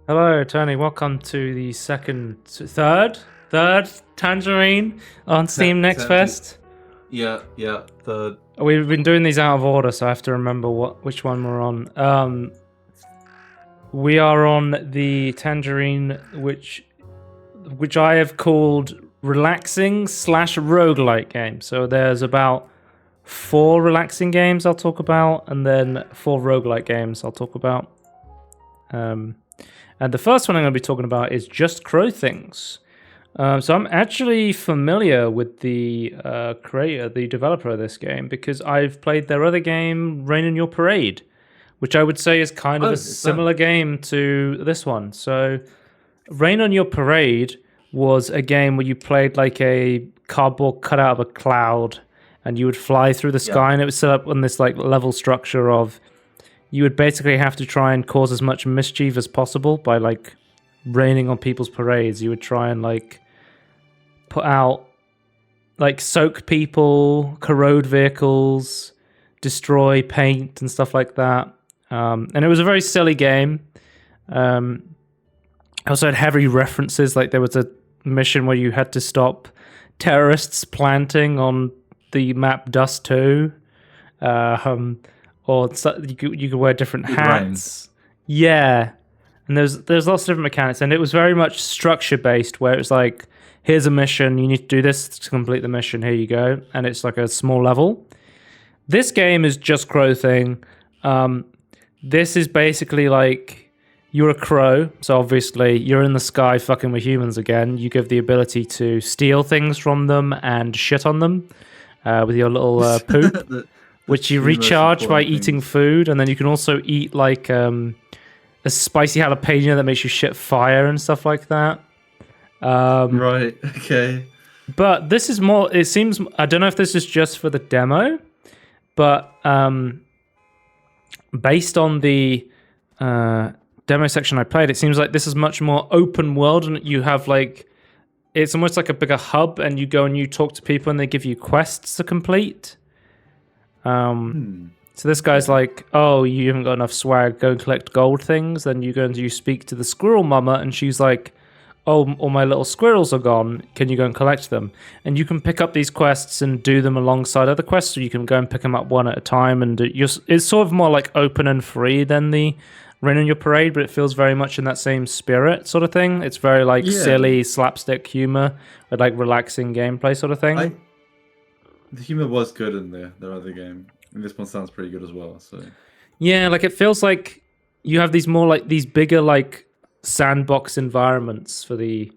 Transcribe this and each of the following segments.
Hello, Tony. Welcome to the third Tangerine on Steam Next Technically, Fest. yeah. The We've been doing these out of order, so I have to remember which one we're on. We are on the Tangerine, which I have called relaxing slash roguelite game. So there's about 4 relaxing games I'll talk about, and then 4 roguelite games I'll talk about. And the first one I'm going to be talking about is Just Crow Things. So I'm actually familiar with the creator, the developer of this game, because I've played their other game, Rain on Your Parade, which I would say is kind of a similar game to this one. So Rain on Your Parade was a game where you played like a cardboard cutout of a cloud, and you would fly through the sky, and it was set up on this like level structure of you would basically have to try and cause as much mischief as possible by like raining on people's parades. You would try and like put out, like soak people, corrode vehicles, destroy paint and stuff like that. And it was a very silly game. Also had heavy references, like there was a mission where you had to stop terrorists planting on the map Dust 2. Or you could wear different hats. Yeah, and there's lots of different mechanics, and it was very much structure based, where it was like, here's a mission, you need to do this to complete the mission. Here you go, and it's like a small level. This game is Just Crow Thing. This is basically like you're a crow, so obviously you're in the sky fucking with humans again. You give the ability to steal things from them and shit on them with your little poop. Which you recharge by eating food, and then you can also eat like a spicy jalapeno that makes you shit fire and stuff like that. Right, okay. But this is more, it seems, I don't know if this is just for the demo, but based on the demo section I played, it seems like this is much more open world, and you have like, it's almost like a bigger hub, and you go and you talk to people and they give you quests to complete. So this guy's like, oh, you haven't got enough swag, go and collect gold things. Then you go and you speak to the squirrel mama, and she's like, oh, all my little squirrels are gone, can you go and collect them? And you can pick up these quests and do them alongside other quests, or you can go and pick them up one at a time, and it's sort of more like open and free than the Rain on Your Parade, but it feels very much in that same spirit sort of thing. It's very like silly slapstick humor with like relaxing gameplay sort of thing. The humor was good in their other game, and this one sounds pretty good as well. So yeah, like it feels like you have these more like these bigger like sandbox environments for the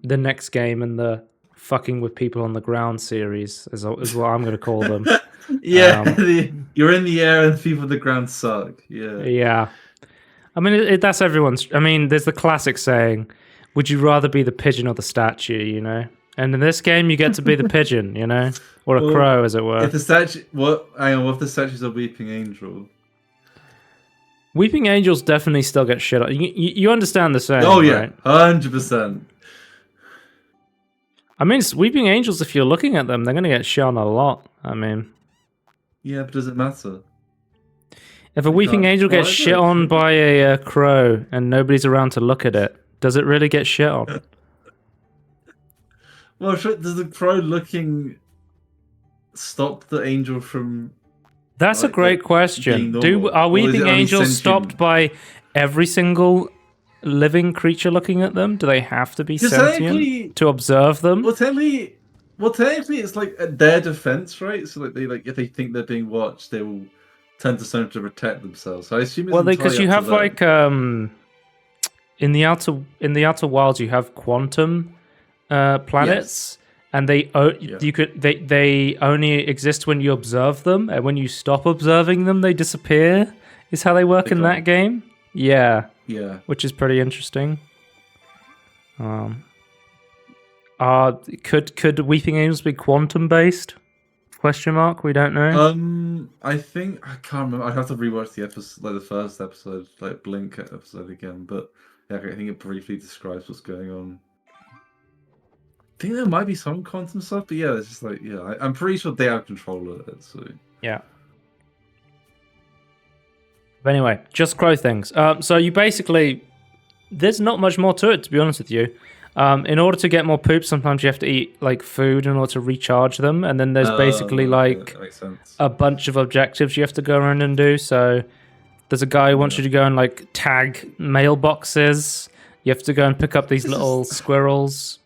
next game, and the fucking with people on the ground series is what I'm going to call them. You're in the air and people on the ground suck. Yeah. I mean, that's everyone's. I mean, there's the classic saying, "Would you rather be the pigeon or the statue?" You know. And in this game, you get to be the pigeon, you know, or a crow, as it were. If the statue, hang on, what if the statue's a weeping angel? Weeping angels definitely still get shit on. You understand the saying? Oh yeah, right? 100%. I mean, weeping angels. If you're looking at them, they're going to get shit on a lot. I mean, yeah, but does it matter? If a weeping angel gets shit on by a crow and nobody's around to look at it, does it really get shit on? Well, does the crow looking stop the angel from? That's a great question. Are weeping angels stopped by every single living creature looking at them? Do they have to be sentient to observe them? Well, technically, it's like their defense, right? So like if they think they're being watched, they will tend to something to protect themselves. So I assume it's because you have like in the outer wilds you have quantum planets, and they only exist when you observe them, and when you stop observing them, they disappear. Is how they work in that game. Yeah, which is pretty interesting. Could weeping angels be quantum based? Question mark. We don't know. I think I can't remember. I'd have to rewatch the episode, like the first episode, like Blink episode again. But yeah, I think it briefly describes what's going on. I think there might be some quantum stuff, but yeah, it's just like I'm pretty sure they have control of it. So yeah. But anyway, Just Crow Things. So you basically there's not much more to it, to be honest with you. In order to get more poop, sometimes you have to eat like food in order to recharge them, and then there's basically like that makes sense. a bunch of objectives you have to go around and do. So there's a guy who wants you to go and like tag mailboxes. You have to go and pick up these little squirrels.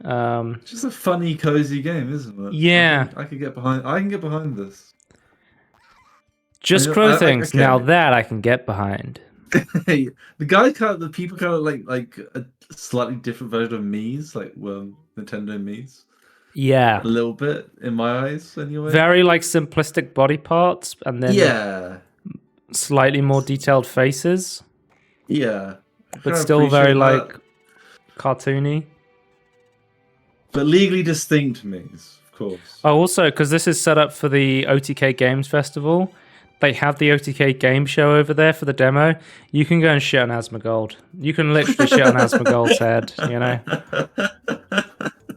It's just a funny, cozy game, isn't it? Yeah. I can get behind. I can get behind this. Just Crow Things. Okay. Now that I can get behind. Hey, the people kind of like a slightly different version of Mii's, like Nintendo Mii's. Yeah. A little bit in my eyes, anyway. Very like simplistic body parts, and then slightly more detailed faces. Yeah. But still very like cartoony. But legally distinct Mii's, of course. Oh, also because this is set up for the OTK Games Festival. They have the OTK game show over there for the demo. You can go and shit on Asmongold. You can literally shit on Asmongold's head, you know.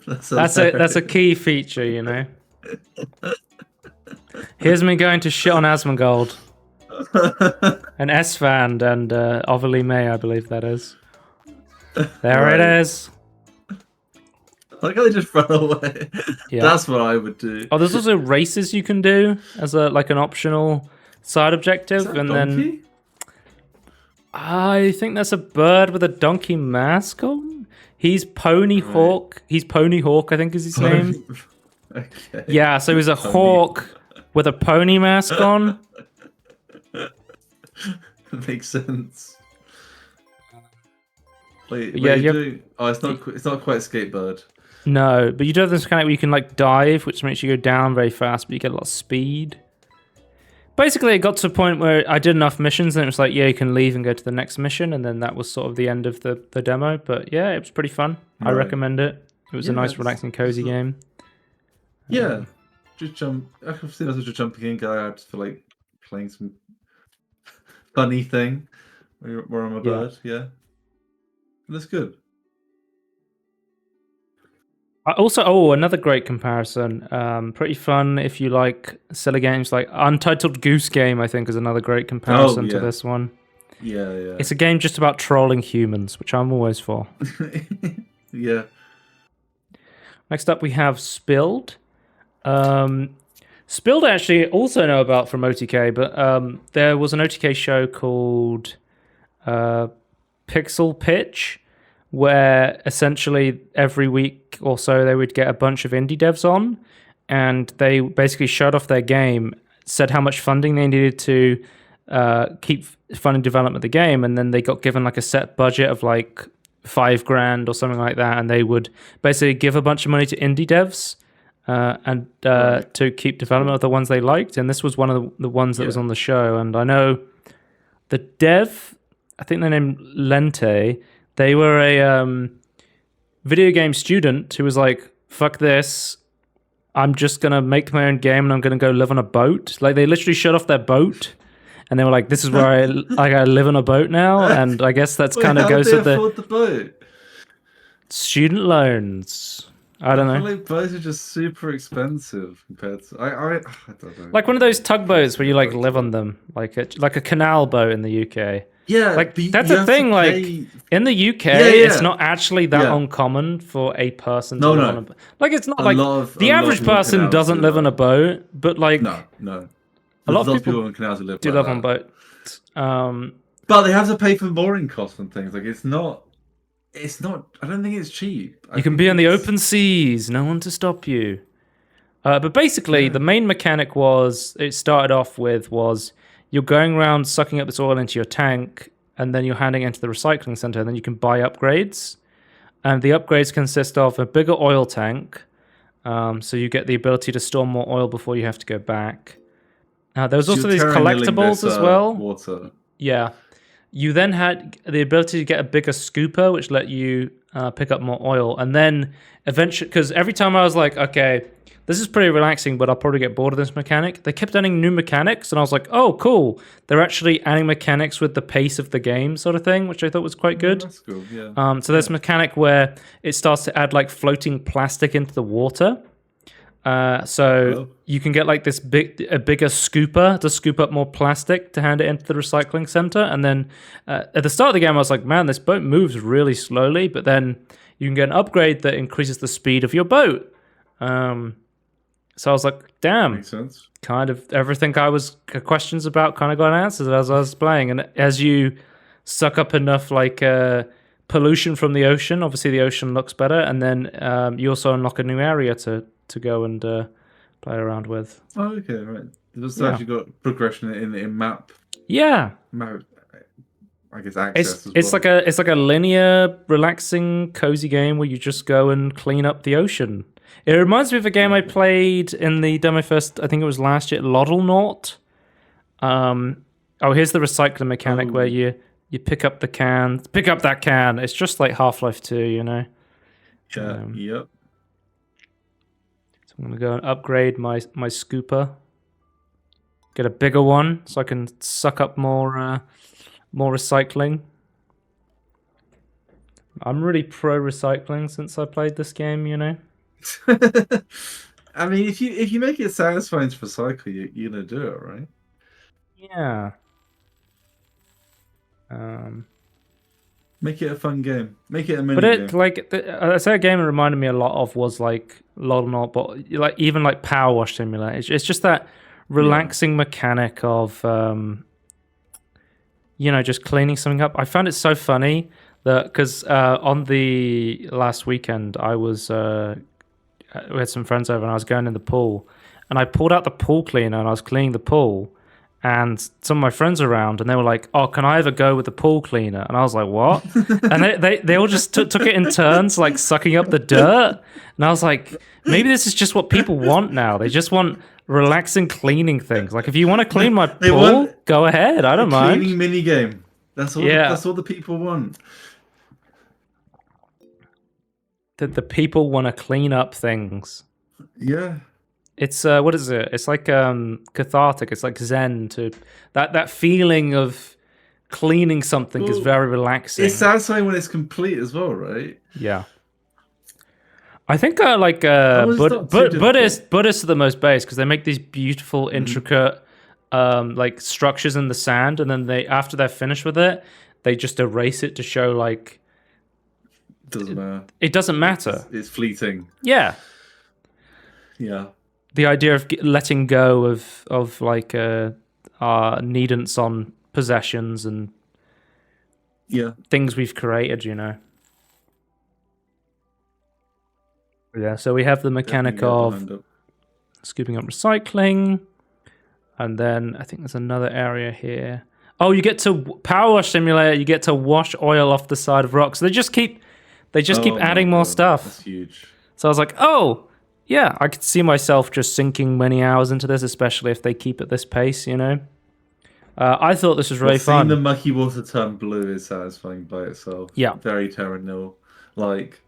That's a key feature, you know. Here's me going to shit on Asmongold. And Esfand and Overly May, I believe that is. There it is. Like how they just run away. Yeah. That's what I would do. Oh, there's also races you can do as an optional side objective, and donkey? Then I think that's a bird with a donkey mask on. He's Pony Hawk. He's Pony Hawk, I think is his name. Okay. Yeah, so he's a hawk with a pony mask on. Makes sense. Wait, yeah, oh, it's not quite Skatebird. No, but you do have this mechanic where you can like dive, which makes you go down very fast, but you get a lot of speed. Basically, it got to a point where I did enough missions, and it was like, yeah, you can leave and go to the next mission, and then that was sort of the end of the demo. But yeah, it was pretty fun. Right. I recommend it. It was a nice, relaxing, cozy game. Yeah, just jump. I can see that's just jumping in guy. I just feel like playing some funny thing where I'm a bird. Yeah, that's good. Also, another great comparison. Pretty fun if you like silly games like Untitled Goose Game, I think is another great comparison to this one. Yeah. It's a game just about trolling humans, which I'm always for. Yeah. Next up, we have Spilled. Spilled I actually also know about from OTK, but there was an OTK show called Pixel Pitch, where essentially every week or so they would get a bunch of indie devs on, and they basically showed off their game, said how much funding they needed to keep funding development of the game, and then they got given like a set budget of like $5,000 or something like that, and they would basically give a bunch of money to indie devs to keep development of the ones they liked, and this was one of the ones that was on the show. And I know the dev, I think they're named Lente. They were a video game student who was like, fuck this, I'm just going to make my own game and I'm going to go live on a boat. Like, they literally shut off their boat and they were like, this is where I live on a boat now. And I guess that's kind of goes with the boat? Student loans. I don't know. I feel like boats are just super expensive compared to... I don't know. Like one of those tugboats where you like live on them, like a canal boat in the UK. Yeah, like that's a thing. Like in the UK, it's not actually that uncommon for a person to live on a boat. Like it's not like the average person doesn't live on a boat, but like no. A lot of people in canals live do live on boats. But they have to pay for mooring costs and things. Like it's not. I don't think it's cheap. You can be on the open seas, no one to stop you. But basically, the main mechanic it started off with you're going around sucking up this oil into your tank, and then you're handing it into the recycling center, and then you can buy upgrades. And the upgrades consist of a bigger oil tank, so you get the ability to store more oil before you have to go back. There's also these collectibles as well. Water. Yeah. You then had the ability to get a bigger scooper, which let you pick up more oil. And then eventually, because every time I was like, okay, this is pretty relaxing, but I'll probably get bored of this mechanic. They kept adding new mechanics, and I was like, oh, cool. They're actually adding mechanics with the pace of the game sort of thing, which I thought was quite good. That's cool, yeah. So there's a mechanic where it starts to add like floating plastic into the water. So you can get like a bigger scooper to scoop up more plastic to hand it into the recycling center. And then at the start of the game, I was like, man, this boat moves really slowly. But then you can get an upgrade that increases the speed of your boat. So I was like, damn, Makes sense. kind of everything I was questions about kind of got answered as I was playing. And as you suck up enough like pollution from the ocean, obviously the ocean looks better. And then you also unlock a new area to go and play around with. Oh, okay, right. It's actually got progression in map. Yeah. Map, I guess access. It's like a linear, relaxing, cozy game where you just go and clean up the ocean. It reminds me of a game I played in the demo first. I think it was last year, Roguelites. Here's the recycling mechanic where you pick up that can. It's just like Half-Life 2, you know. Yeah. Yep. I'm gonna go and upgrade my scooper. Get a bigger one so I can suck up more recycling. I'm really pro recycling since I played this game, you know. I mean, if you make it satisfying to recycle, you're gonna do it, right? Yeah. Make it a fun game. Make it a mini But game. I say a game it reminded me a lot of was like Not, but like even like Power Wash Simulator. It's just that relaxing mechanic of just cleaning something up. I found it so funny that because on the last weekend we had some friends over and I was going in the pool and I pulled out the pool cleaner and I was cleaning the pool. And some of my friends around, and they were like, "Oh, can I ever go with the pool cleaner?" And I was like, "What?" And they all just took it in turns, like sucking up the dirt. And I was like, maybe this is just what people want now. They just want relaxing cleaning things. Like, if you want to clean my pool, go ahead. I don't mind. Cleaning mini game. That's all. Yeah. That's all the people want. The people want to clean up things. Yeah. It's what is it? It's like cathartic. It's like zen to that feeling of cleaning something is very relaxing. It's satisfying when it's complete as well, right? Yeah. I think Buddhists are the most base because they make these beautiful, intricate like structures in the sand, and then after they're finished with it, they just erase it to show like doesn't matter. It doesn't matter. It's fleeting. Yeah. Yeah. The idea of letting go of like our needance on possessions and things we've created, you know. Yeah, so we have the mechanic of scooping up recycling, and then I think there's another area here. Oh, you get to Power Wash Simulator. You get to wash oil off the side of rocks. They just keep adding more stuff. That's huge. So I was like, oh. Yeah, I could see myself just sinking many hours into this, especially if they keep at this pace, you know? I thought this was really fun. Seeing the mucky water turn blue is satisfying by itself. Yeah. Very Terra Nil. Like.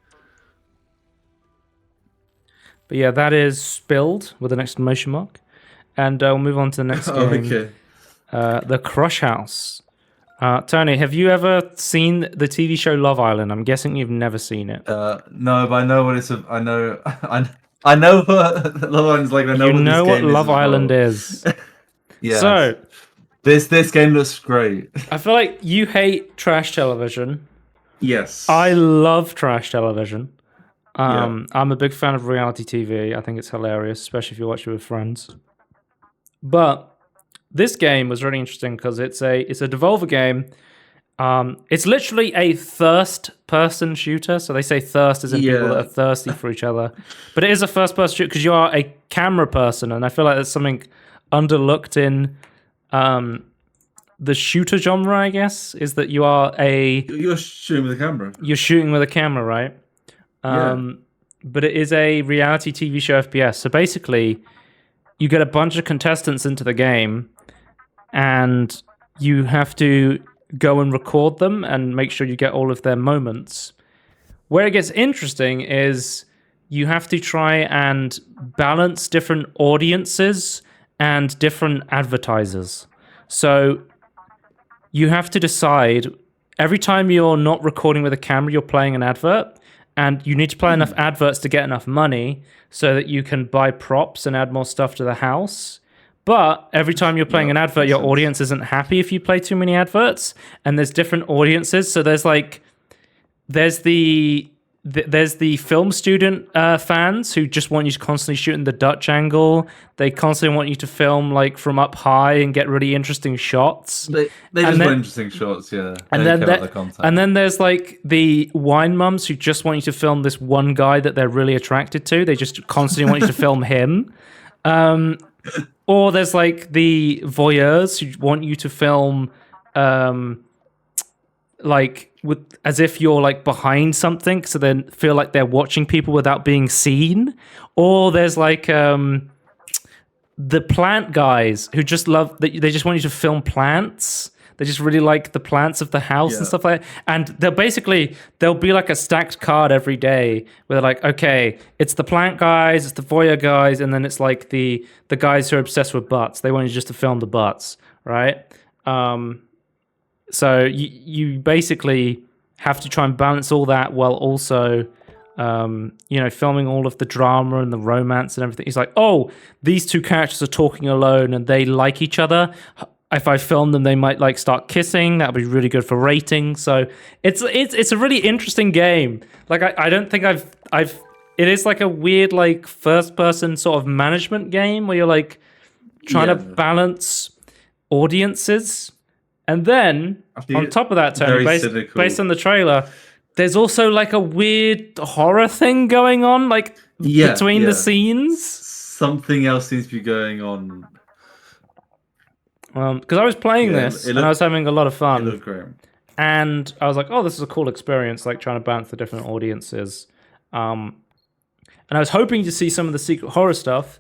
But yeah, that is Spilled with an exclamation mark. And we'll move on to the next game. Okay. The Crush House. Tony, have you ever seen the TV show Love Island? I'm guessing you've never seen it. No, but I know what it's. I know what Love Island's like. I know what Love Island is. Yeah. So this game looks great. I feel like you hate trash television. Yes. I love trash television. I'm a big fan of reality TV. I think it's hilarious, especially if you watch it with friends. But this game was really interesting because it's a Devolver game. It's literally a thirst-person shooter. So they say thirst as in people that are thirsty for each other. But it is a first-person shooter because you are a camera person, and I feel like that's something underlooked in the shooter genre, I guess, is that you're shooting with a camera. You're shooting with a camera, right? But it is a reality TV show FPS. So basically, you get a bunch of contestants into the game, and you have to go and record them and make sure you get all of their moments. Where it gets interesting is you have to try and balance different audiences and different advertisers. So you have to decide every time you're not recording with a camera, you're playing an advert, and you need to play enough adverts to get enough money so that you can buy props and add more stuff to the house. But every time you're playing an advert, your audience isn't happy if you play too many adverts, and there's different audiences. So there's the film student fans who just want you to constantly shoot in the Dutch angle. They constantly want you to film like from up high and get really interesting shots. They just want interesting shots, yeah. And then there's like the wine mums who just want you to film this one guy that they're really attracted to. They just constantly want you to film him. Or there's like the voyeurs who want you to film like with as if you're like behind something, so then feel like they're watching people without being seen. Or there's like the plant guys who just love that they just want you to film plants. They just really like the plants of the house and stuff like that. And there'll be like a stacked card every day where they're like, okay, it's the plant guys, it's the voyeur guys, and then it's like the guys who are obsessed with butts. They want you just to film the butts, right? So you basically have to try and balance all that while also, filming all of the drama and the romance and everything. He's like, oh, these two characters are talking alone and they like each other. If I film them, they might like start kissing. That'd be really good for ratings. So it's a really interesting game. Like I don't think I've it is like a weird like first person sort of management game where you're like trying to balance audiences. And then on top of that, Tony, based on the trailer, there's also like a weird horror thing going on, like between the scenes. Something else seems to be going on. Because I was playing this and I was having a lot of fun. It looked great. And I was like, oh, this is a cool experience, like trying to balance the different audiences. And I was hoping to see some of the secret horror stuff,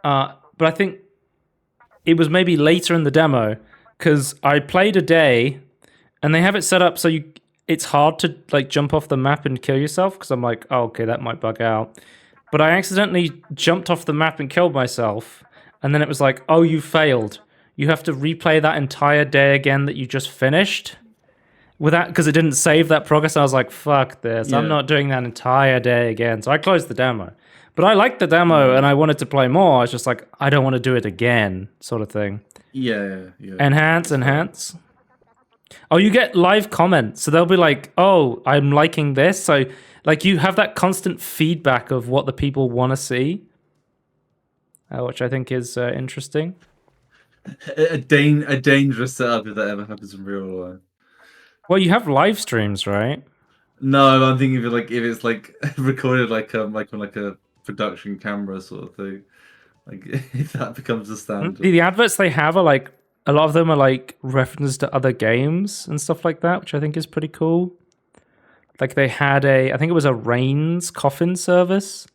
but I think it was maybe later in the demo, because I played a day and they have it set up so it's hard to like jump off the map and kill yourself, because I'm like, oh, okay, that might bug out. But I accidentally jumped off the map and killed myself, and then it was like, oh, you failed. You have to replay that entire day again that you just finished because it didn't save that progress. I was like, fuck this. I'm not doing that entire day again. So I closed the demo. But I liked the demo and I wanted to play more. I was just like, I don't want to do it again, sort of thing. Yeah. Enhance. Oh, you get live comments. So they'll be like, oh, I'm liking this. So like you have that constant feedback of what the people want to see, which I think is interesting. A dangerous setup if that ever happens in real life. Well, you have live streams, right? No, I'm thinking of it like if it's like recorded like on like a production camera sort of thing. Like if that becomes the standard. The adverts they have are like a lot of them are like references to other games and stuff like that, which I think is pretty cool. Like they had I think it was a Rain's coffin service.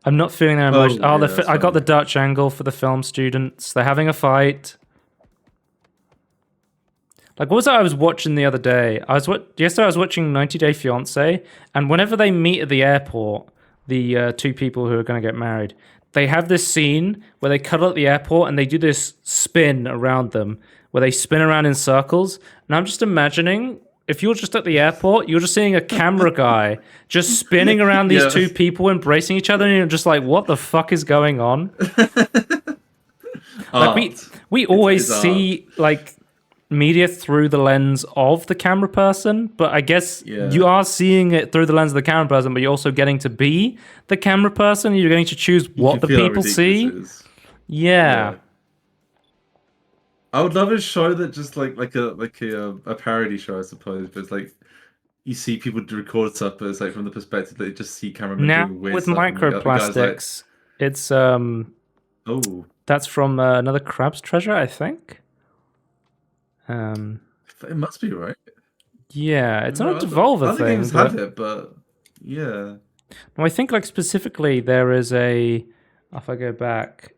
I'm not feeling that emotion. I got the Dutch angle for the film students. They're having a fight. Like, what was it I was watching the other day? Yesterday I was watching 90 Day Fiancé, and whenever they meet at the airport, the two people who are going to get married, they have this scene where they cuddle at the airport and they do this spin around them, where they spin around in circles. And I'm just imagining, if you're just at the airport, you're just seeing a camera guy just spinning around these two people embracing each other, and you're just like, what the fuck is going on? Like we always see like media through the lens of the camera person, but I guess you are seeing it through the lens of the camera person, but you're also getting to be the camera person. You're getting to choose what the people see. Yeah. I would love a show that just like a parody show, I suppose, but it's like you see people record stuff, but it's like from the perspective that you just see cameramen doing weird with stuff. Microplastics, it's that's from another Crab's Treasure, I think. It must be right. Yeah, it's not a Devolver thing. Games have it, but yeah. No, I think like specifically there is if I go back,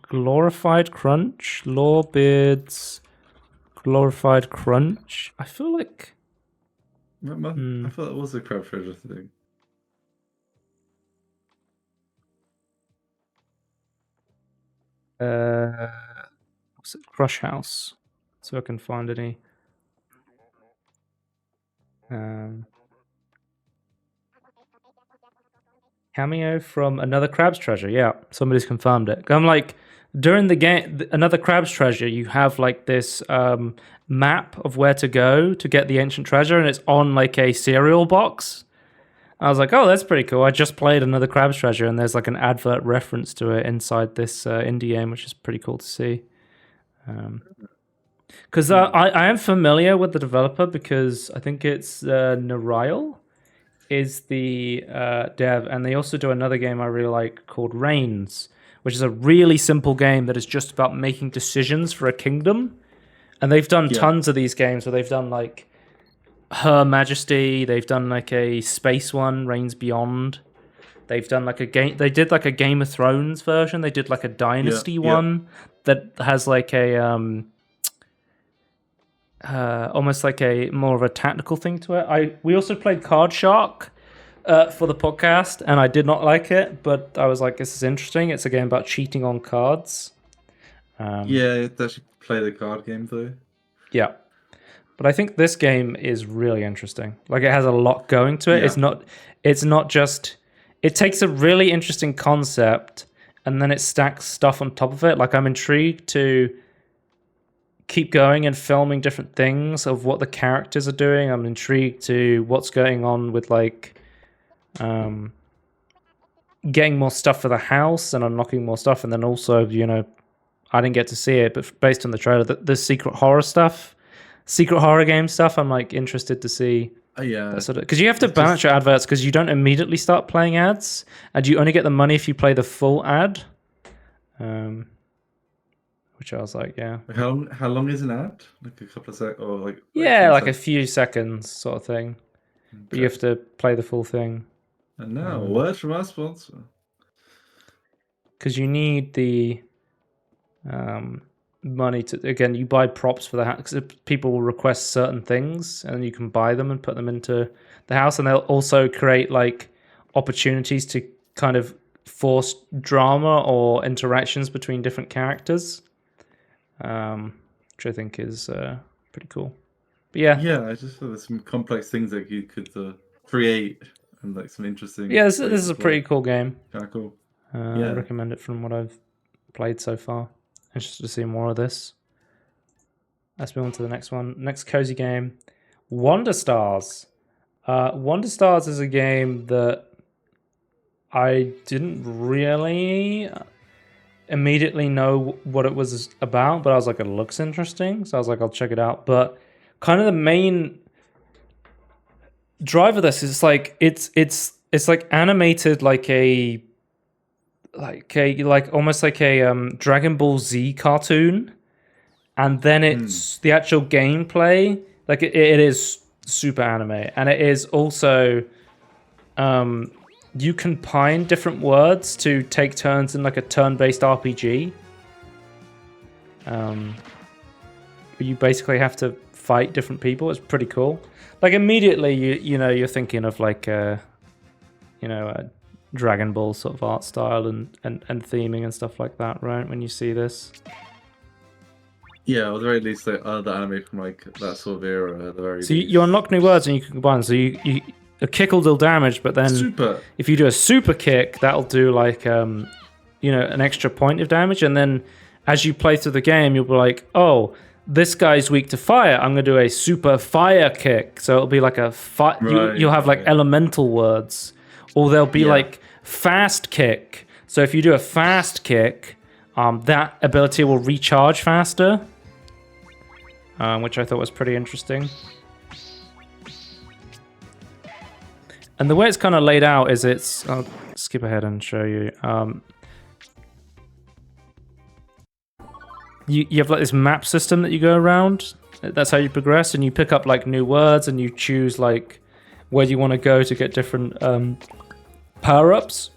Glorified Crunch, Lawbeard's Glorified Crunch. I feel like I thought it was a Crab Treasure thing. What's it? Crush House. So I can find any. Cameo from Another Crab's Treasure. Yeah, somebody's confirmed it. I'm like, during the game, Another Crab's Treasure, you have like this map of where to go to get the ancient treasure, and it's on like a cereal box. I was like, oh, that's pretty cool. I just played Another Crab's Treasure, and there's like an advert reference to it inside this indie game, which is pretty cool to see. Because I am familiar with the developer because I think it's Narail is the dev, and they also do another game I really like called Reigns, which is a really simple game that is just about making decisions for a kingdom. And they've done tons of these games where they've done like Her Majesty, they've done like a space one, Reigns Beyond. They've done like a game. They did like a Game of Thrones version. They did like a Dynasty one that has like a almost like a more of a tactical thing to it. We also played Card Shark for the podcast, and I did not like it, but I was like, this is interesting. It's a game about cheating on cards. It's actually play the card game though. Yeah. But I think this game is really interesting. Like, it has a lot going to it. Yeah. It's not just, it takes a really interesting concept and then it stacks stuff on top of it. Like, I'm intrigued to keep going and filming different things of what the characters are doing. I'm intrigued to what's going on with like getting more stuff for the house and unlocking more stuff, and then also, you know, I didn't get to see it, but based on the trailer, the secret horror game stuff, I'm like interested to see. Because you have to balance your adverts, because you don't immediately start playing ads, and you only get the money if you play the full ad. Which I was like, yeah. How long is an ad? Like a couple of seconds, or like like a few seconds sort of thing. Okay. But you have to play the full thing. And now, word from our sponsor. Because you need the money to, again, you buy props for the house, because people will request certain things and you can buy them and put them into the house, and they'll also create like opportunities to kind of force drama or interactions between different characters, which I think is pretty cool. But yeah, I just thought there's some complex things that you could create, and like some interesting. This is a pretty cool game. Kind of cool. I recommend it from what I've played so far. Interested to see more of this. Let's move on to the next one. Next cozy game, Wonder Stars. Wonder Stars is a game that I didn't really immediately know what it was about, but I was like, it looks interesting, so I was like, I'll check it out. But kind of the main drive of this is like it's like animated like almost like a Dragon Ball Z cartoon, and then it's the actual gameplay. Like it is super anime, and it is also you can pine different words to take turns in like a turn-based RPG. You basically have to fight different people. It's pretty cool. Like immediately, you're thinking of like a Dragon Ball sort of art style and theming and stuff like that, right? When you see this, or at the very least, the anime from like that sort of era. At the very so you unlock new words and you can combine. So a kick will deal damage, but then if you do a super kick, that'll do like an extra point of damage. And then as you play through the game, you'll be like, oh, this guy's weak to fire. I'm gonna do a super fire kick. So it'll be like a you'll have like elemental words, or there'll be like fast kick. So if you do a fast kick, that ability will recharge faster, which I thought was pretty interesting. And the way it's kind of laid out is I'll skip ahead and show you. You have like this map system that you go around. That's how you progress, and you pick up like new words, and you choose like where you want to go to get different power-ups.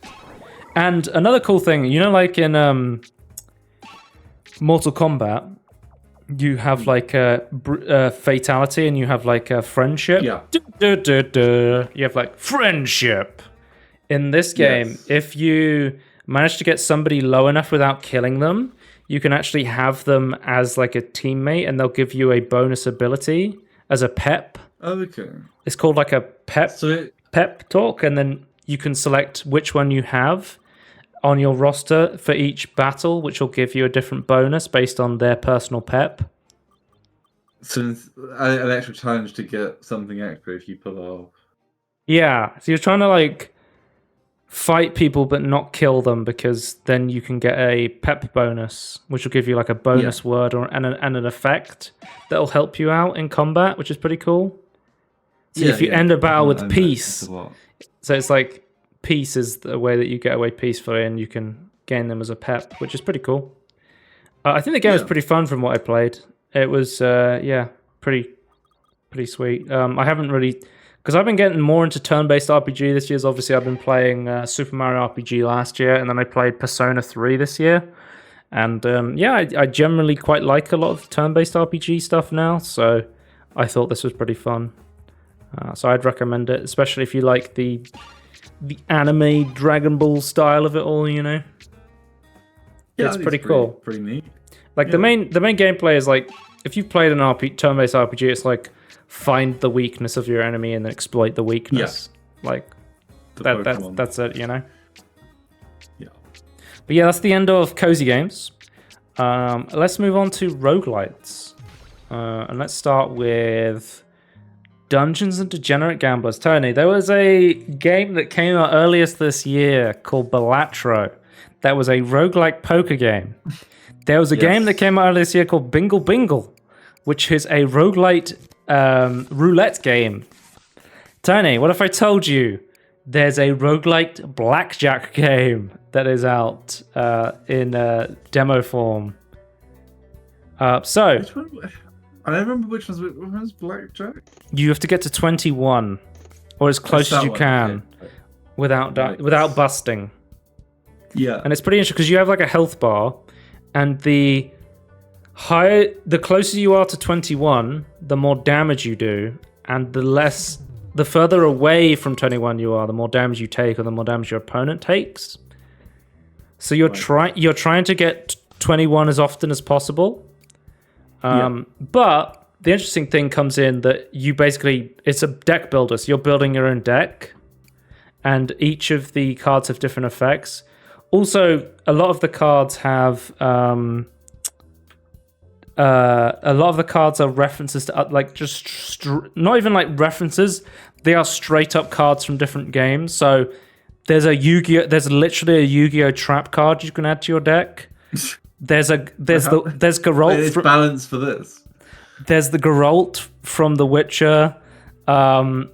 And another cool thing, like in Mortal Kombat, you have like a fatality, and you have like a friendship. You have like friendship. In this game, if you manage to get somebody low enough without killing them, you can actually have them as like a teammate, and they'll give you a bonus ability as a pep. Okay. It's called like a pep talk, and then you can select which one you have on your roster for each battle, which will give you a different bonus based on their personal pep. So it's an extra challenge to get something extra if you pull off. Yeah, so you're trying to like fight people but not kill them, because then you can get a pep bonus, which will give you like a bonus word and an effect that'll help you out in combat, which is pretty cool. So if you end a battle with peace, so it's like peace is the way that you get away peacefully, and you can gain them as a pep, which is pretty cool. I think the game was pretty fun from what I played. It was pretty sweet. I haven't really, because I've been getting more into turn-based RPG this year. Obviously, I've been playing Super Mario RPG last year, and then I played Persona 3 this year. And I generally quite like a lot of turn-based RPG stuff now, so I thought this was pretty fun. So I'd recommend it, especially if you like the anime Dragon Ball style of it all, you know? Yeah, it's pretty cool. Pretty neat. Like the main gameplay is like, if you've played an turn-based RPG, it's like find the weakness of your enemy and then exploit the weakness. Yeah. Like that's it, you know? Yeah. But yeah, that's the end of cozy games. Let's move on to roguelites. And let's start with Dungeons and Degenerate Gamblers. Tony, there was a game that came out earliest this year called Balatro. That was a roguelike poker game. There was a game that came out earlier this year called Bingle Bingle, which is a roguelite roulette game. Tony, what if I told you there's a roguelite blackjack game that is out in demo form? I don't remember which one's blackjack. You have to get to 21, or as close as you can, without busting. Yeah, and it's pretty interesting because you have like a health bar, and the closer you are to 21, the more damage you do, and the further away from 21 you are, the more damage you take, or the more damage your opponent takes. So you're trying to get 21 as often as possible. But the interesting thing comes in that it's a deck builder, so you're building your own deck, and each of the cards have different effects. Also, a lot of the cards have are references to like not even like references. They are straight up cards from different games. So there's literally a Yu-Gi-Oh trap card you can add to your deck. There's Geralt. It's balanced for this. There's the Geralt from The Witcher, from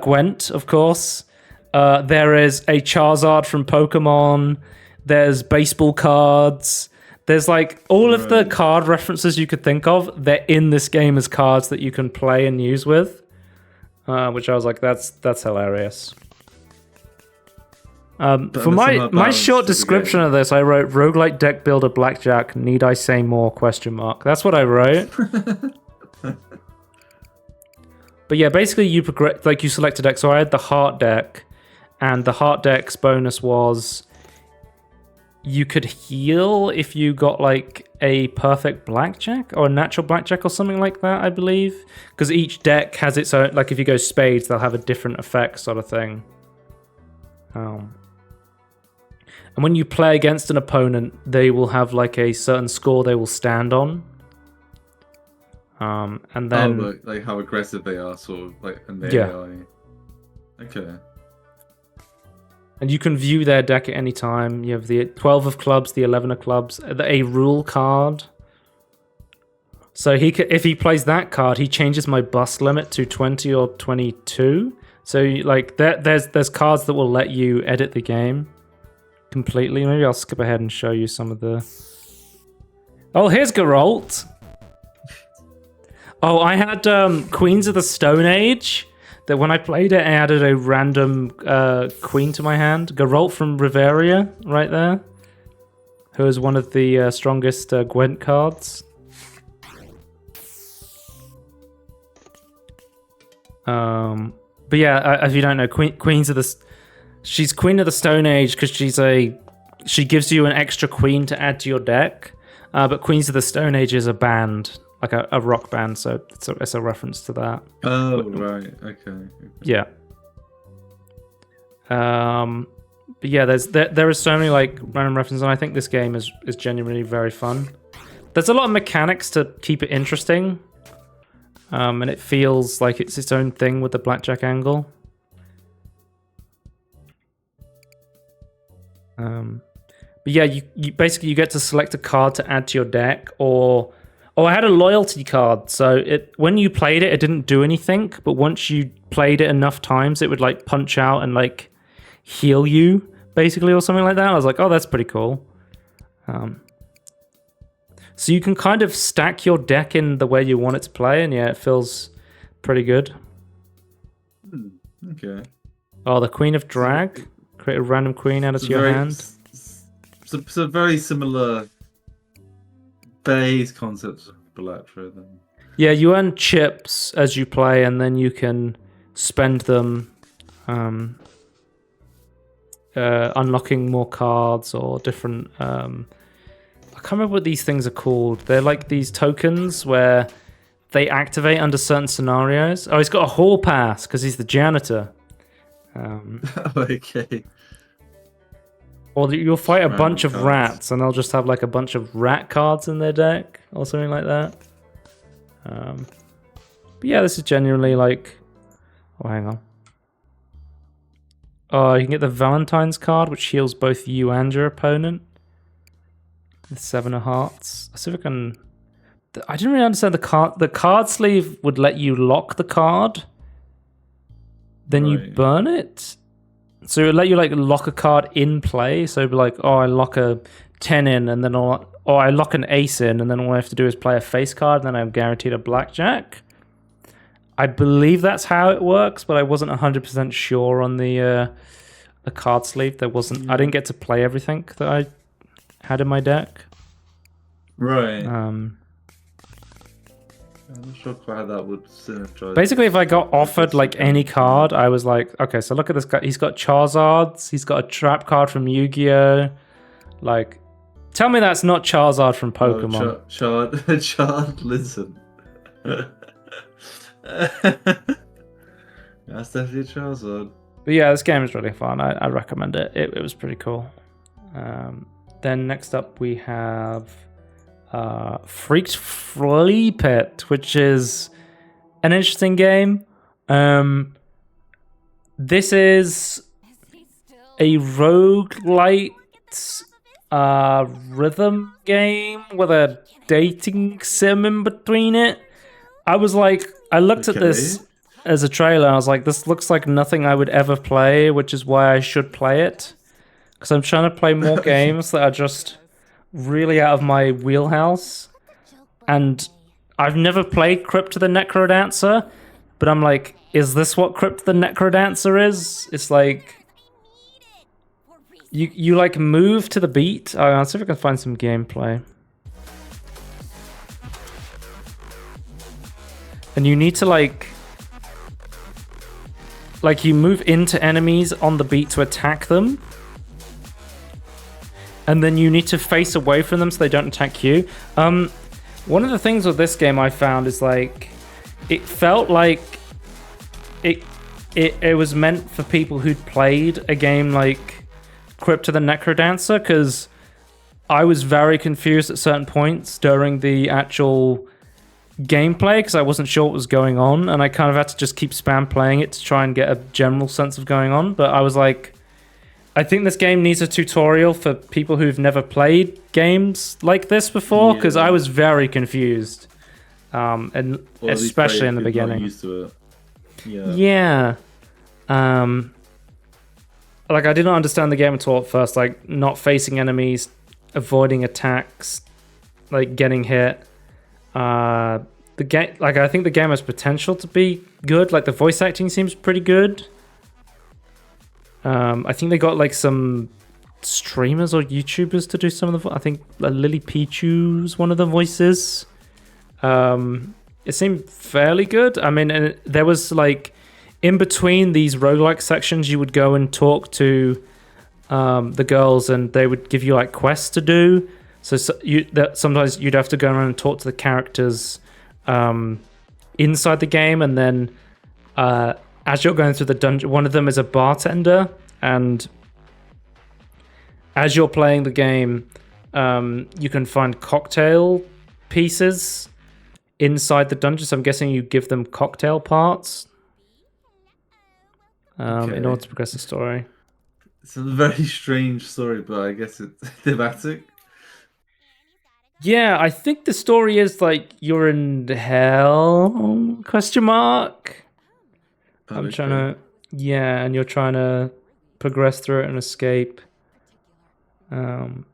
Gwent, of course. There is a Charizard from Pokemon. There's baseball cards. There's like all of the card references you could think of. They're in this game as cards that you can play and use with, which I was like, that's hilarious. For my short description of this, I wrote roguelike deck builder blackjack. Need I say more? ? That's what I wrote. But yeah, basically you progress, like you select a deck. So I had the heart deck, and the heart deck's bonus was you could heal if you got like a perfect blackjack or a natural blackjack or something like that, I believe. Because each deck has its own, like if you go spades, they'll have a different effect sort of thing. And when you play against an opponent, they will have like a certain score they will stand on. And then like how aggressive they are, sort of like, and their AI. Okay. And you can view their deck at any time. You have the 12 of clubs, the 11 of clubs, a rule card. So if he plays that card, he changes my bust limit to 20 or 22. So like there's cards that will let you edit the game completely. Maybe I'll skip ahead and show you some of the... Oh, here's Geralt. Oh, I had Queens of the Stone Age. That when I played it, I added a random queen to my hand. Geralt from Riveria, right there. Who is one of the strongest Gwent cards. But yeah, if you don't know, she's Queen of the Stone Age because she gives you an extra queen to add to your deck. But Queens of the Stone Age is a band, like a rock band, so it's a reference to that. Oh, right, okay. Yeah. But yeah, there are so many like random references, and I think this game is genuinely very fun. There's a lot of mechanics to keep it interesting, and it feels like it's its own thing with the blackjack angle. But yeah, you basically you get to select a card to add to your deck, or I had a loyalty card, so when you played it, it didn't do anything, but once you played it enough times, it would like punch out and like heal you, basically, or something like that. I was like, oh, that's pretty cool. So you can kind of stack your deck in the way you want it to play, and yeah, it feels pretty good. Okay. Oh, the Queen of Drag. Create a random queen out of your hand. It's a very similar base concept of Balatro then. Yeah, you earn chips as you play, and then you can spend them unlocking more cards or different... I can't remember what these things are called. They're like these tokens where they activate under certain scenarios. Oh, he's got a hall pass because he's the janitor. Okay. Or you'll fight a bunch of rats, and they'll just have like a bunch of rat cards in their deck, or something like that. But yeah, this is genuinely like... Oh, hang on. Oh, you can get the Valentine's card, which heals both you and your opponent. The 7 of Hearts. Let's see if I can... I didn't really understand the card. The card sleeve would let you lock the card. Then you burn it. So it would let you like lock a card in play. So it'd be like, oh, I lock a 10 in, and then I lock an ace in, and then all I have to do is play a face card, and then I'm guaranteed a blackjack. I believe that's how it works, but I wasn't 100% sure on the card sleeve. There wasn't. I didn't get to play everything that I had in my deck. Right. I'm not sure quite how that would synergize. Basically, if I got offered like any card, I was like, okay, so look at this guy. He's got Charizards. He's got a trap card from Yu-Gi-Oh! Like, tell me that's not Charizard from Pokemon. Oh, Chard, listen. That's definitely a Charizard. But yeah, this game is really fun. I recommend it. It was pretty cool. Then next up we have Fleapit, which is an interesting game. This is a roguelite rhythm game with a dating sim in between it. I was like, I looked at this as a trailer, and I was like, this looks like nothing I would ever play, which is why I should play it. Because I'm trying to play more games that are just really out of my wheelhouse. And I've never played Crypt of the Necrodancer, but I'm like, is this what Crypt of the Necrodancer is? It's like, you like move to the beat. I'll see if I can find some gameplay. And you need to like you move into enemies on the beat to attack them. And then you need to face away from them so they don't attack you. One of the things with this game I found is like, it felt like it was meant for people who'd played a game like Crypt of the Necrodancer, because I was very confused at certain points during the actual gameplay because I wasn't sure what was going on, and I kind of had to just keep spam playing it to try and get a general sense of going on. But I was like, I think this game needs a tutorial for people who've never played games like this before, because I was very confused, and especially in the beginning. Used to it. Yeah. Like, I didn't understand the game at all at first, like not facing enemies, avoiding attacks, like getting hit. The game, like, I think the game has potential to be good. Like, the voice acting seems pretty good. I think they got like some streamers or YouTubers to do some of the. I think Lily Pichu's one of the voices. It seemed fairly good. I mean, and there was like in between these roguelike sections, you would go and talk to the girls, and they would give you like quests to do. So sometimes you'd have to go around and talk to the characters inside the game, and then as you're going through the dungeon, one of them is a bartender, and as you're playing the game, you can find cocktail pieces inside the dungeon. So I'm guessing you give them cocktail parts in order to progress the story. It's a very strange story, but I guess it's thematic. Yeah, I think the story is like you're in hell? Question mark. I'm trying to, yeah, and you're trying to progress through it and escape. I'm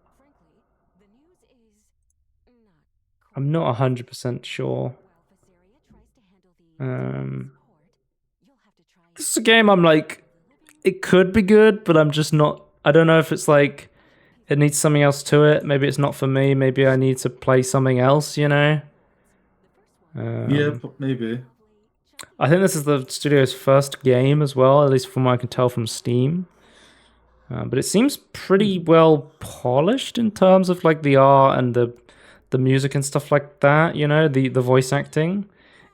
not 100% sure. This is a game I'm like, it could be good, but I'm just not. I don't know if it's like it needs something else to it. Maybe it's not for me. Maybe I need to play something else, you know? Yeah, maybe. I think this is the studio's first game as well, at least from what I can tell from Steam. But it seems pretty well polished in terms of like the art and the music and stuff like that, you know, the voice acting.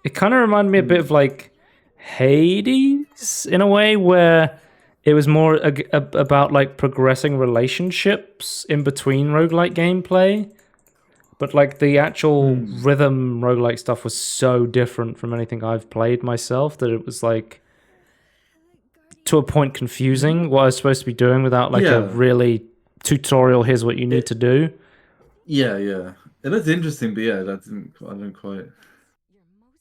It kind of reminded me a bit of like Hades in a way, where it was more about like progressing relationships in between roguelike gameplay. But like the actual rhythm roguelike stuff was so different from anything I've played myself that it was like to a point confusing what I was supposed to be doing without like a really tutorial, here's what you need to do. Yeah. That's interesting, but yeah, I don't quite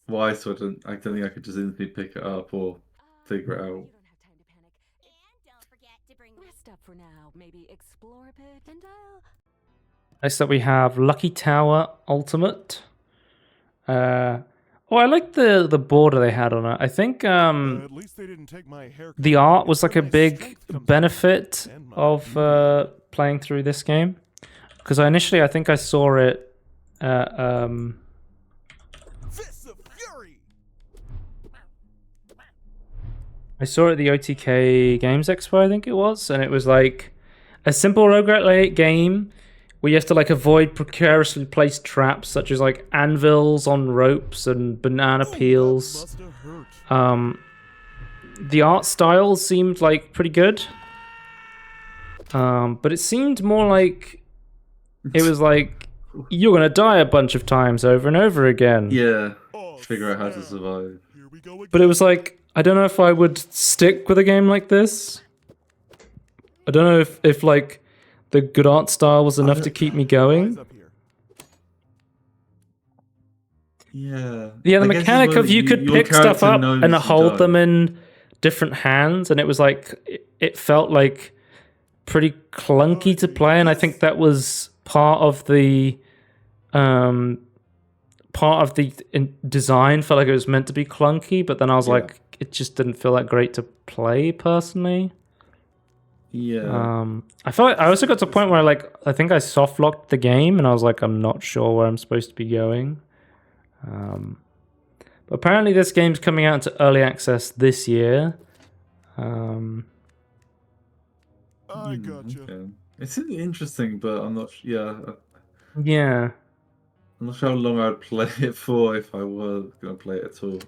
why, so I don't think I could just instantly pick it up or figure it out. Next up we have Lucky Tower Ultimate. I like the border they had on it. I think at least they didn't take my haircut. The art was like a big benefit of playing through this game. Because I think I saw it at Fists of Fury! I saw it at the OTK Games Expo, I think it was, and it was like a simple roguelite game where you have to like avoid precariously placed traps such as like anvils on ropes and banana peels. The art style seemed like pretty good, but it seemed more like it was like you're gonna die a bunch of times over and over again. Yeah, figure out how to survive. But it was like, I don't know if I would stick with a game like this. I don't know if like the good art style was enough to keep me going. Yeah. Yeah, the mechanic of you could pick stuff up and hold them in different hands, and it was like it felt like pretty clunky to play, and I think that was part of the design. Felt like it was meant to be clunky, but then I was like, it just didn't feel that great to play personally. Yeah. I felt like I also got to a point where I think I soft locked the game, and I was like, I'm not sure where I'm supposed to be going. But apparently this game's coming out into early access this year. I gotcha. Okay. It's interesting, but I'm not. Yeah. Yeah. I'm not sure how long I'd play it for if I were gonna play it at all.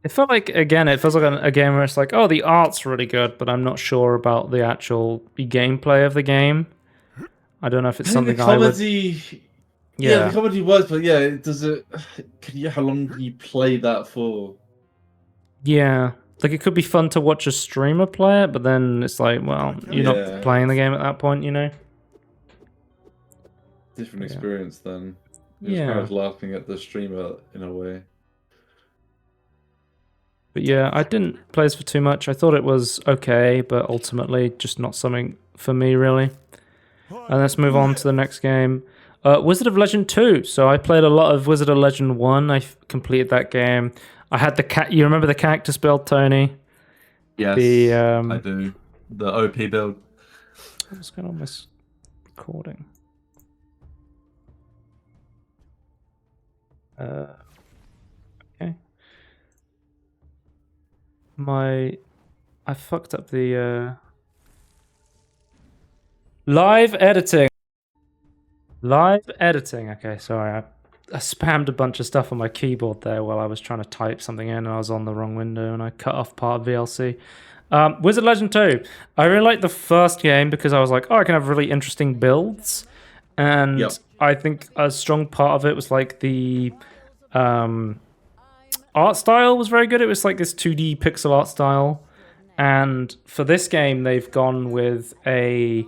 It felt like, again, it feels like a game where it's like, oh, the art's really good, but I'm not sure about the actual gameplay of the game. I don't know if it's something I would... Yeah, the comedy works, but yeah, how long can you play that for? Yeah. Like, it could be fun to watch a streamer play it, but then it's like, well, you're not playing the game at that point, you know? Different experience then. You're kind of laughing at the streamer in a way. But yeah, I didn't play this for too much. I thought it was okay, but ultimately just not something for me, really. And let's move on to the next game. Wizard of Legend 2. So I played a lot of Wizard of Legend 1. I completed that game. I had the cat. You remember the cactus build, Tony? Yes, I do. The OP build. What's going on with this recording? Okay. I fucked up the live editing. Live editing. Okay, sorry. I spammed a bunch of stuff on my keyboard there while I was trying to type something in, and I was on the wrong window, and I cut off part of VLC. Wizard Legend 2. I really liked the first game because I was like, oh, I can have really interesting builds. And Yep. I think a strong part of it was like the art style was very good. It was like this 2D pixel art style. And for this game, they've gone with a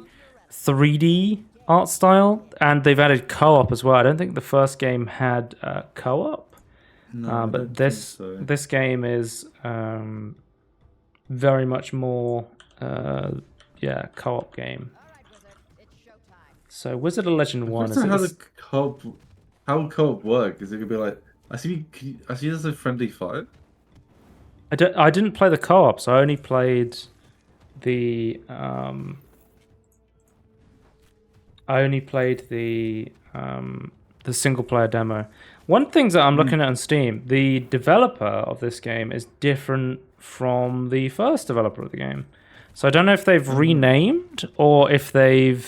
3D art style, and they've added co-op as well. I don't think the first game had co-op, No, I but don't this think so. this game is very much more co-op game. So Wizard of Legend 1 is How the co-op, how would co-op work? Is it gonna be like I see there's a friendly fire? I didn't play the co-op, so I only played the the single player demo. One thing that I'm looking at on Steam, the developer of this game is different from the first developer of the game. So I don't know if they've renamed or if it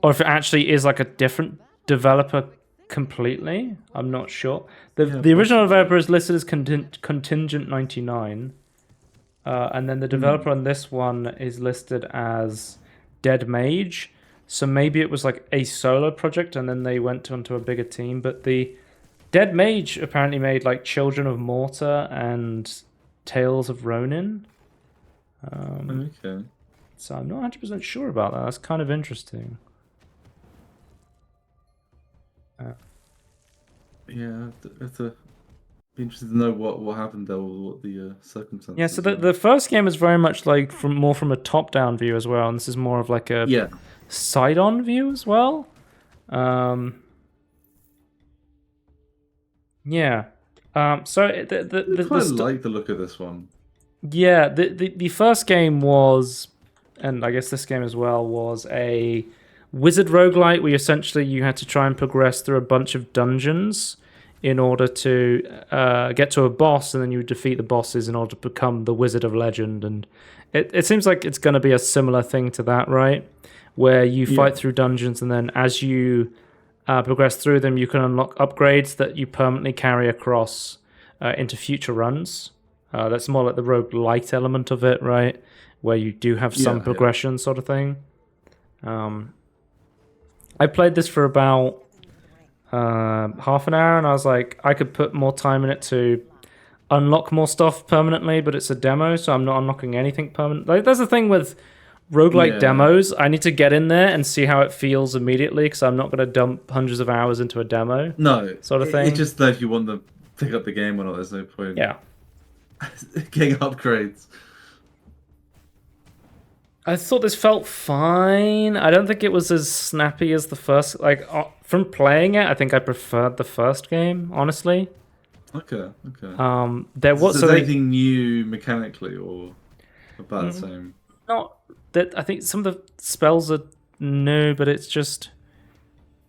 actually is like a different developer completely. I'm not sure. The original developer is listed as Contingent 99, and then the developer on this one is listed as Dead Mage. So maybe it was like a solo project, and then they went onto a bigger team. But the Dead Mage apparently made like Children of Morta and Tales of Ronin. Okay. So I'm not 100% sure about that. That's kind of interesting. Yeah, it's be interested to know what happened there, or what the circumstances. Yeah, so the first game is very much like more from a top-down view as well, and this is more of like a side-on view as well. Yeah. So I quite like the look of this one. Yeah, the first game was, and I guess this game as well, was a wizard roguelite where essentially you had to try and progress through a bunch of dungeons in order to get to a boss, and then you would defeat the bosses in order to become the Wizard of Legend. And it seems like it's going to be a similar thing to that, right? Where you fight through dungeons, and then as you progress through them, you can unlock upgrades that you permanently carry across into future runs. That's more like the roguelite element of it, right? Where you do have some progression sort of thing. I played this for about half an hour, and I was like, I could put more time in it to unlock more stuff permanently, but it's a demo, so I'm not unlocking anything permanent. Like, there's the thing with roguelike demos. I need to get in there and see how it feels immediately, because I'm not going to dump hundreds of hours into a demo. No, sort of thing. It's just that if you want to pick up the game or not, there's no point. Yeah. Getting upgrades. I thought this felt fine. I don't think it was as snappy as the first. Like, from playing it, I think I preferred the first game, honestly. Okay. There was anything new mechanically, or about the same? Not that. I think some of the spells are new, but it's just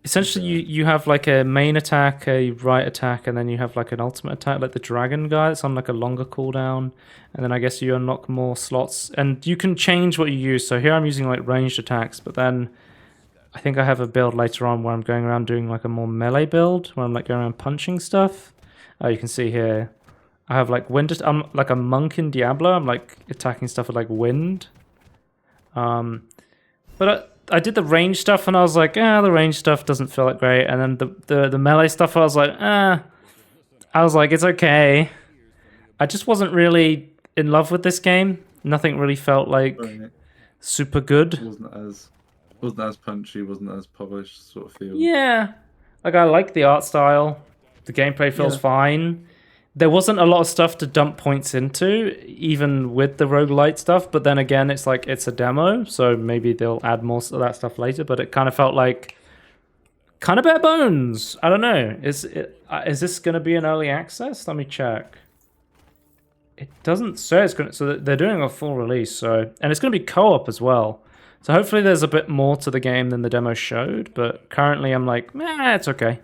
essentially you have like a main attack, a right attack, and then you have like an ultimate attack, like the dragon guy. It's on like a longer cooldown, and then I guess you unlock more slots, and you can change what you use. So here I'm using like ranged attacks, but then I think I have a build later on where I'm going around doing like a more melee build, where I'm like going around punching stuff. You can see here, I have like wind. I'm like a monk in Diablo. I'm like attacking stuff with like wind. But I did the range stuff, and I was like, the range stuff doesn't feel that great. And then the melee stuff, I was like, I was like, it's okay. I just wasn't really in love with this game. Nothing really felt like super good. It wasn't as punchy, wasn't as polished sort of feel. Yeah, like I like the art style. The gameplay feels fine. There wasn't a lot of stuff to dump points into, even with the roguelite stuff. But then again, it's like it's a demo, so maybe they'll add more of that stuff later. But it kind of felt like kind of bare bones. I don't know. Is this going to be an early access? Let me check. It doesn't say it's going to. So they're doing a full release. So, and it's going to be co-op as well. So hopefully there's a bit more to the game than the demo showed. But currently I'm like, it's okay.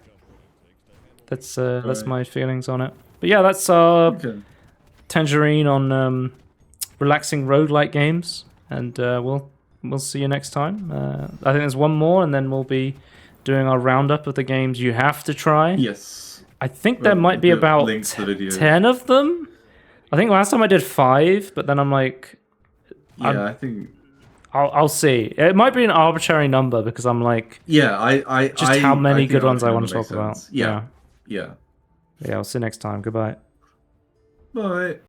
That's my feelings on it. But yeah, that's Tangerine on relaxing roguelike games, and we'll see you next time. I think there's one more, and then we'll be doing our roundup of the games you have to try. Yes. I think there might be about 10 of them. I think last time I did 5, but then I'm like, Yeah, I think. I'll see. It might be an arbitrary number because I'm like, Yeah, just how many think good ones I arbitrary want to number talk makes about. sense. Yeah. Yeah. I'll see you next time. Goodbye. Bye.